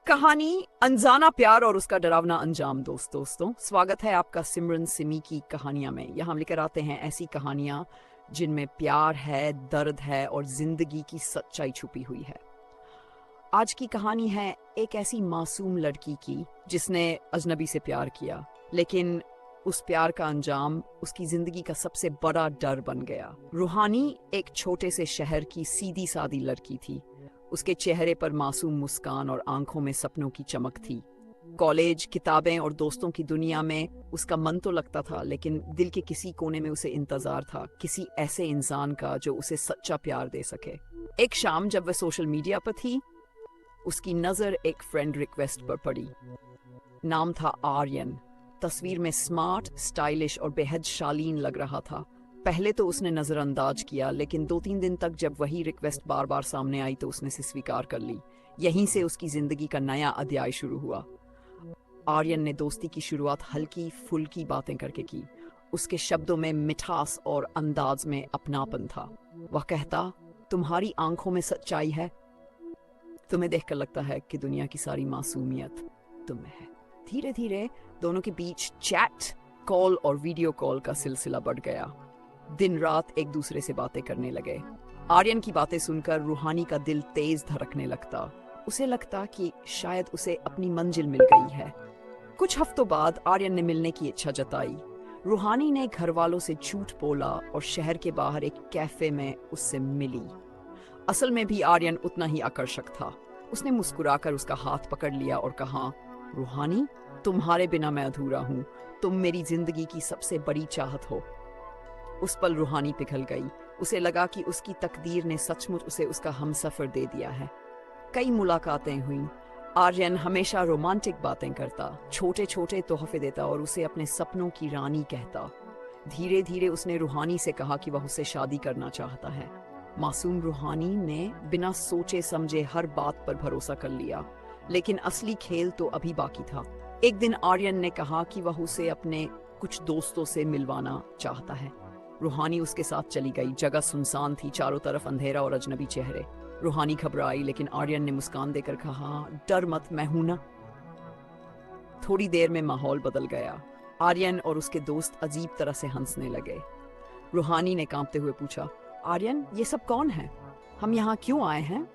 कहानी अनजाना प्यार और उसका डरावना अंजाम। दोस्तों स्वागत है आपका सिमरन सिमी की कहानियां में। यहाँ हम लेकर आते हैं ऐसी कहानियां जिनमें प्यार है, दर्द है और जिंदगी की सच्चाई छुपी हुई है। आज की कहानी है एक ऐसी मासूम लड़की की जिसने अजनबी से प्यार किया, लेकिन उस प्यार का अंजाम उसकी जिंदगी का सबसे बड़ा डर बन गया। रूहानी एक छोटे से शहर की सीधी सादी लड़की थी। उसके चेहरे पर मासूम मुस्कान और आंखों में सपनों की चमक थी। कॉलेज, किताबें और दोस्तों की दुनिया में उसका मन तो लगता था, लेकिन दिल के किसी कोने में उसे इंतजार था किसी ऐसे इंसान का जो उसे सच्चा प्यार दे सके। एक शाम जब वह सोशल मीडिया पर थी, उसकी नजर एक फ्रेंड रिक्वेस्ट पर पड़ी। नाम था आर्यन। तस्वीर में स्मार्ट, स्टाइलिश और बेहद शालीन लग रहा था। पहले तो उसने नजरअंदाज किया, लेकिन 2-3 दिन तक जब वही रिक्वेस्ट बार बार सामने आई तो उसने इसे स्वीकार कर ली। यहीं से उसकी जिंदगी का नया अध्याय शुरू हुआ। आर्यन ने दोस्ती की शुरुआत हल्की फुल्की बातें करके की। उसके शब्दों में मिठास और अंदाज में अपनापन था। वह कहता, तुम्हारी आंखों में सच्चाई है, तुम्हें देखकर लगता है कि दुनिया की सारी मासूमियत तुम में है। धीरे धीरे दोनों के बीच चैट, कॉल और वीडियो कॉल का सिलसिला बढ़ गया। दिन रात एक दूसरे से बातें करने लगे। आर्यन की बातें सुनकर रूहानी का दिल तेज धड़कने लगता। उसे लगता कि शायद उसे अपनी मंजिल मिल गई है। कुछ हफ्तों बाद आर्यन ने मिलने की इच्छा जताई। रूहानी ने घर वालों से झूठ बोला और शहर के बाहर एक कैफे में उससे मिली। असल में भी आर्यन उतना ही आकर्षक था। उसने मुस्कुराकर उसका हाथ पकड़ लिया और कहा, रूहानी, तुम्हारे बिना मैं अधूरा हूँ। तुम मेरी जिंदगी की सबसे बड़ी चाहत हो। उस पल रूहानी पिघल गई। उसे लगा कि उसकी तकदीर ने सचमुच उसे उसका हमसफर दे दिया है। कई मुलाकातें हुईं। आर्यन हमेशा रोमांटिक बातें करता, छोटे छोटे तोहफे देता और उसे अपने सपनों की रानी कहता। धीरे धीरे उसने रूहानी से कहा कि वह उससे शादी करना चाहता है। मासूम रूहानी ने बिना सोचे समझे हर बात पर भरोसा कर लिया, लेकिन असली खेल तो अभी बाकी था। एक दिन आर्यन ने कहा कि वह उसे अपने कुछ दोस्तों से मिलवाना चाहता है। रूहानी उसके साथ चली गई। जगह सुनसान थी, चारों तरफ अंधेरा और अजनबी चेहरे। रूहानी घबराई, लेकिन आर्यन ने मुस्कान देकर कहा, डर मत, मैं हूं ना। थोड़ी देर में माहौल बदल गया। आर्यन और उसके दोस्त अजीब तरह से हंसने लगे। रूहानी ने कांपते हुए पूछा, आर्यन, ये सब कौन है? हम यहाँ क्यों आए हैं?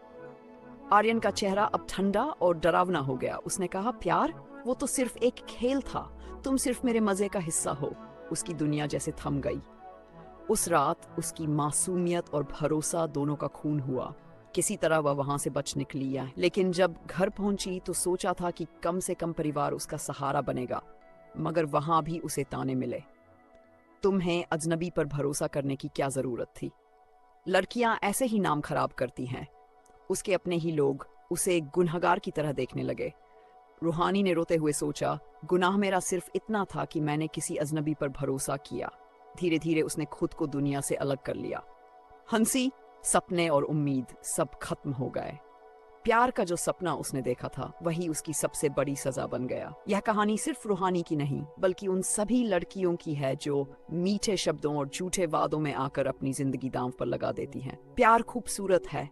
आर्यन का चेहरा अब ठंडा और डरावना हो गया। उसने कहा, प्यार, वो तो सिर्फ एक खेल था। तुम सिर्फ मेरे मजे का हिस्सा हो। उसकी दुनिया जैसे थम गई। उस रात उसकी मासूमियत और भरोसा दोनों का खून हुआ। किसी तरह वह वहां से बच निकली है, लेकिन जब घर पहुंची तो सोचा था कि कम से कम परिवार उसका सहारा बनेगा, मगर वहां भी उसे ताने मिले। तुम्हें अजनबी पर भरोसा करने की क्या जरूरत थी? लड़कियां ऐसे ही नाम खराब करती हैं। उसके अपने ही लोग उसे गुनहगार की तरह देखने लगे। रूहानी ने रोते हुए सोचा, गुनाह मेरा सिर्फ इतना था कि मैंने किसी अजनबी पर भरोसा किया। धीरे धीरे उसने खुद को दुनिया से अलग कर लिया। हंसी, सपने और उम्मीद सब खत्म हो गए। प्यार का जो सपना उसने देखा था वही उसकी सबसे बड़ी सजा बन गया। यह कहानी सिर्फ रूहानी की नहीं, बल्कि उन सभी लड़कियों की है जो मीठे शब्दों और झूठे वादों में आकर अपनी जिंदगी दांव पर लगा देती हैं। प्यार खूबसूरत है,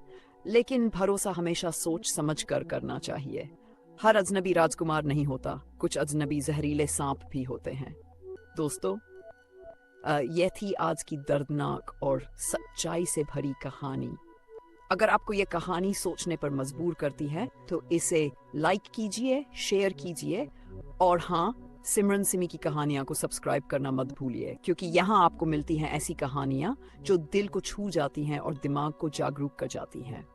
लेकिन भरोसा हमेशा सोच समझ कर करना चाहिए। हर अजनबी राजकुमार नहीं होता, कुछ अजनबी जहरीले सांप भी होते हैं। दोस्तों, यह थी आज की दर्दनाक और सच्चाई से भरी कहानी। अगर आपको यह कहानी सोचने पर मजबूर करती है तो इसे लाइक कीजिए, शेयर कीजिए और हाँ, सिमरन सिमी की कहानियां को सब्सक्राइब करना मत भूलिए, क्योंकि यहाँ आपको मिलती हैं ऐसी कहानियां जो दिल को छू जाती हैं और दिमाग को जागरूक कर जाती हैं।